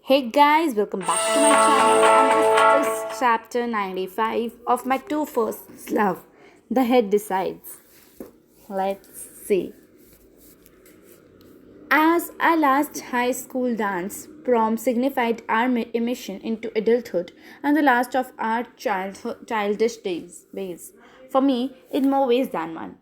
Hey guys, welcome back to my channel and this is chapter 95 of my two first love. The head decides. Let's see. As our last high school dance, prom signified our emission into adulthood and the last of our childish days. For me, in more ways than one.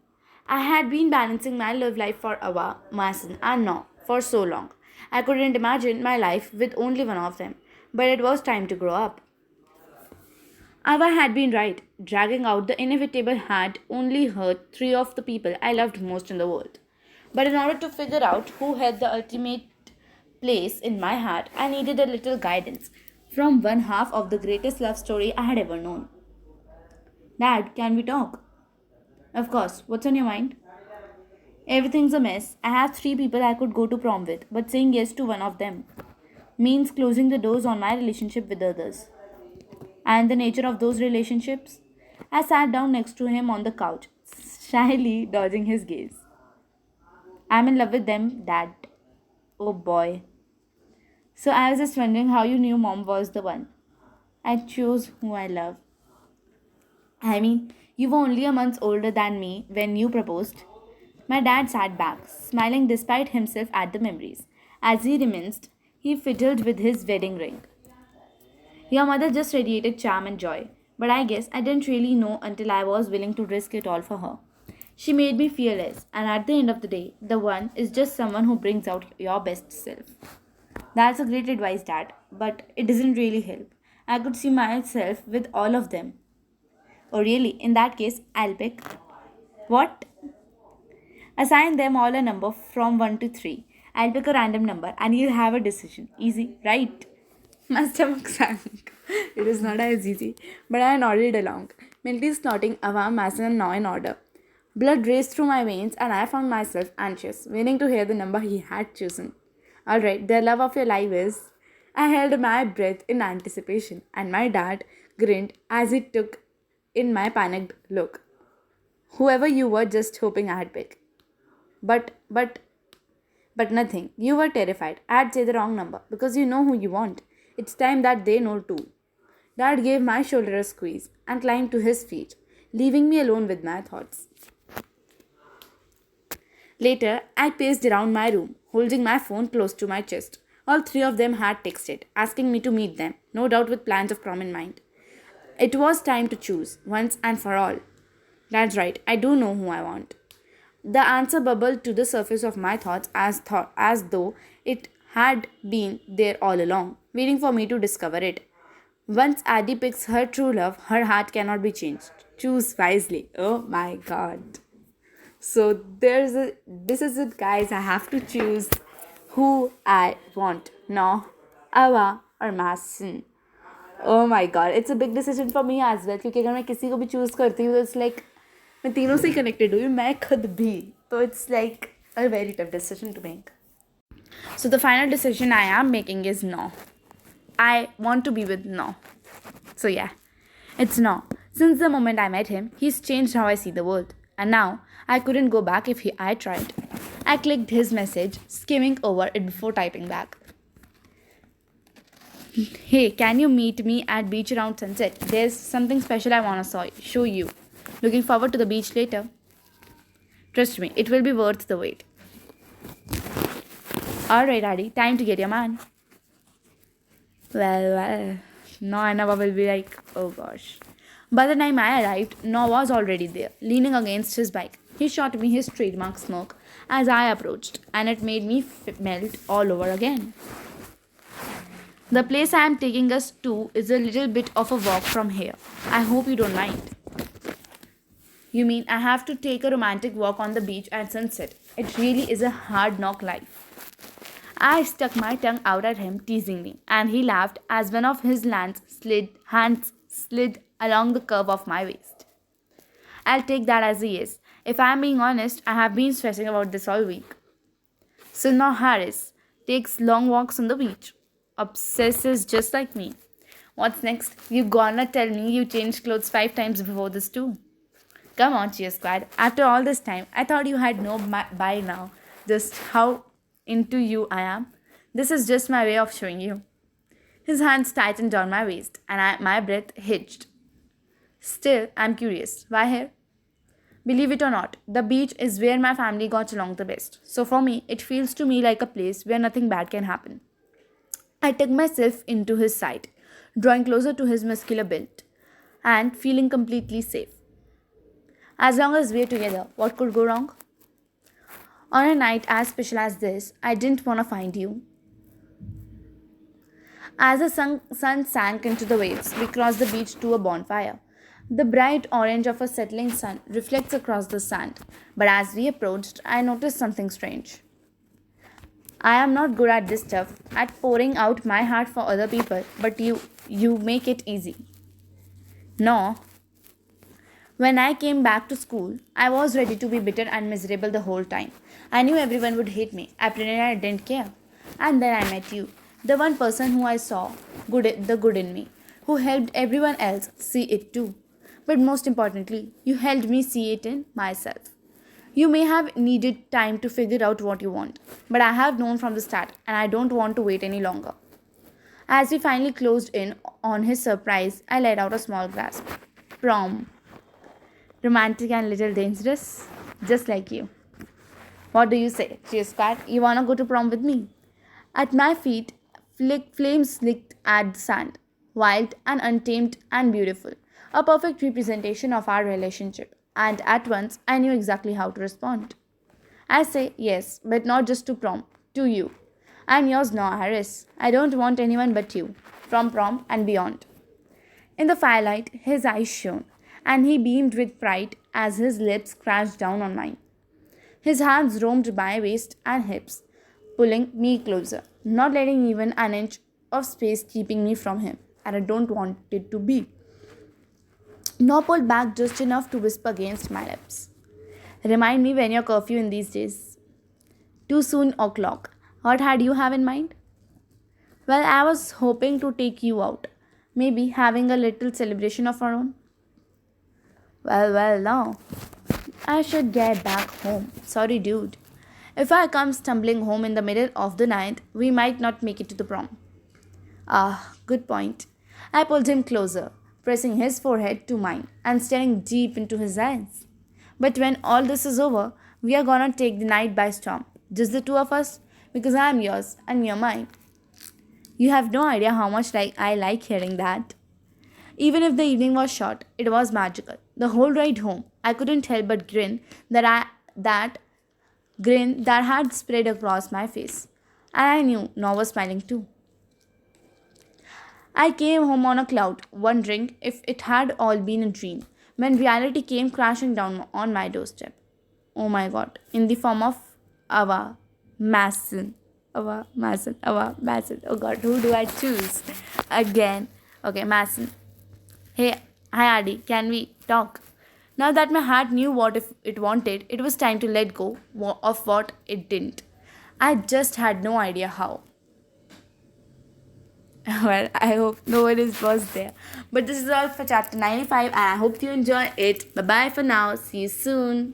I had been balancing my love life for Ava, Mason, and No for so long. I couldn't imagine my life with only one of them. But it was time to grow up. Ava had been right. Dragging out the inevitable had only hurt three of the people I loved most in the world. But in order to figure out who had the ultimate place in my heart, I needed a little guidance from one half of the greatest love story I had ever known. Dad, can we talk? Of course, what's on your mind? Everything's a mess. I have three people I could go to prom with, but saying yes to one of them means closing the doors on my relationship with others. And the nature of those relationships? I sat down next to him on the couch, shyly dodging his gaze. I'm in love with them, Dad. Oh boy. So I was just wondering how you knew mom was the one. I chose who I love. I mean, you were only a month older than me when you proposed. My dad sat back, smiling despite himself at the memories. As he reminisced, he fiddled with his wedding ring. Your mother just radiated charm and joy, but I guess I didn't really know until I was willing to risk it all for her. She made me fearless, and at the end of the day, the one is just someone who brings out your best self. That's a great advice, Dad, but it doesn't really help. I could see myself with all of them. Oh, really? In that case, I'll pick. What? Assign them all a number from 1 to 3. I'll pick a random number and you'll have a decision. Easy, right? My stomach sank. It is not as easy, but I nodded along, mentally snorting Avam, Mason, and Now in order. Blood raced through my veins, and I found myself anxious, waiting to hear the number he had chosen. Alright, the love of your life is. I held my breath in anticipation, and my dad grinned as he took in my panicked look. Whoever you were just hoping I'd pick. But, but, but nothing. You were terrified. I'd say the wrong number because you know who you want. It's time that they know too. Dad gave my shoulder a squeeze and climbed to his feet, leaving me alone with my thoughts. Later, I paced around my room, holding my phone close to my chest. All three of them had texted, asking me to meet them, no doubt with plans of prom in mind. It was time to choose, once and for all. That's right, I do know who I want. The answer bubbled to the surface of my thoughts as though it had been there all along, waiting for me to discover it. Once Addie picks her true love, her heart cannot be changed. Choose wisely. Oh my god. So this is it guys, I have to choose who I want. No, Ava or Mason. Oh my god, it's a big decision for me as well क्योंकि अगर मैं किसी को भी choose करती हूँ तो it's like मैं तीनों से connected हूँ मैं खुद भी तो it's like a very tough decision to make. So the final decision I am making is no. I want to be with no. So yeah, it's no. Since the moment I met him, he's changed how I see the world. And now I couldn't go back if I tried. I clicked his message, skimming over it before typing back. Hey, can you meet me at beach around sunset? There's something special I want to show you. Looking forward to the beach later. Trust me, it will be worth the wait. Alright, Addy, time to get your man. Well, Noah will be like, oh gosh. By the time I arrived, Noah was already there, leaning against his bike. He shot me his trademark smirk as I approached, and it made me melt all over again. The place I am taking us to is a little bit of a walk from here. I hope you don't mind. You mean I have to take a romantic walk on the beach at sunset? It really is a hard knock life. I stuck my tongue out at him teasingly, and he laughed as one of his hands slid along the curve of my waist. I'll take that as a yes. If I'm being honest, I have been stressing about this all week. So now Harris takes long walks on the beach. Obsesses just like me. What's next? You gonna tell me you changed clothes 5 times before this too? Come on, cheer squad. After all this time, I thought you had known by now just how into you I am. This is just my way of showing you. His hands tightened on my waist, and my breath hitched. Still, I'm curious. Why here? Believe it or not, the beach is where my family got along the best. So for me, it feels to me like a place where nothing bad can happen. I took myself into his side, drawing closer to his muscular build, and feeling completely safe. As long as we're together, what could go wrong? On a night as special as this, I didn't want to find you. As the sun sank into the waves, we crossed the beach to a bonfire. The bright orange of a settling sun reflects across the sand, but as we approached, I noticed something strange. I am not good at this stuff, at pouring out my heart for other people, but you make it easy. No. When I came back to school, I was ready to be bitter and miserable the whole time. I knew everyone would hate me. I pretended I didn't care. And then I met you, the one person who I saw the good in me, who helped everyone else see it too. But most importantly, you helped me see it in myself. You may have needed time to figure out what you want, but I have known from the start and I don't want to wait any longer. As we finally closed in on his surprise, I let out a small gasp. Prom. Romantic and little dangerous, just like you. What do you say? Cheers, Squad. You wanna go to prom with me? At my feet, flames licked at the sand, wild and untamed and beautiful, a perfect representation of our relationship. And at once, I knew exactly how to respond. I say yes, but not just to prom, to you. I'm yours now, Harris. I don't want anyone but you, from prom and beyond. In the firelight, his eyes shone, and he beamed with pride as his lips crashed down on mine. His hands roamed my waist and hips, pulling me closer, not letting even an inch of space keeping me from him, and I don't want it to be. Nor pulled back just enough to whisper against my lips. Remind me when your curfew in these days. Too soon o'clock. What had you have in mind? Well, I was hoping to take you out. Maybe having a little celebration of our own. Well, now. I should get back home. Sorry, dude. If I come stumbling home in the middle of the night, we might not make it to the prom. Ah, good point. I pulled him closer, pressing his forehead to mine and staring deep into his eyes. But when all this is over, we are gonna take the night by storm. Just the two of us, because I am yours and you're mine. You have no idea how much I like hearing that. Even if the evening was short, it was magical. The whole ride home, I couldn't help but that grin that had spread across my face. And I knew Noah was smiling too. I came home on a cloud, wondering if it had all been a dream, when reality came crashing down on my doorstep. Oh my god, in the form of Ava Masson. Ava Masson. Oh god, who do I choose? Again. Okay, Masson. Hey, hi Adi, can we talk? Now that my heart knew what if it wanted, it was time to let go of what it didn't. I just had no idea how. Well, I hope no one was there. But this is all for chapter 95 and I hope you enjoy it. Bye bye for now. See you soon.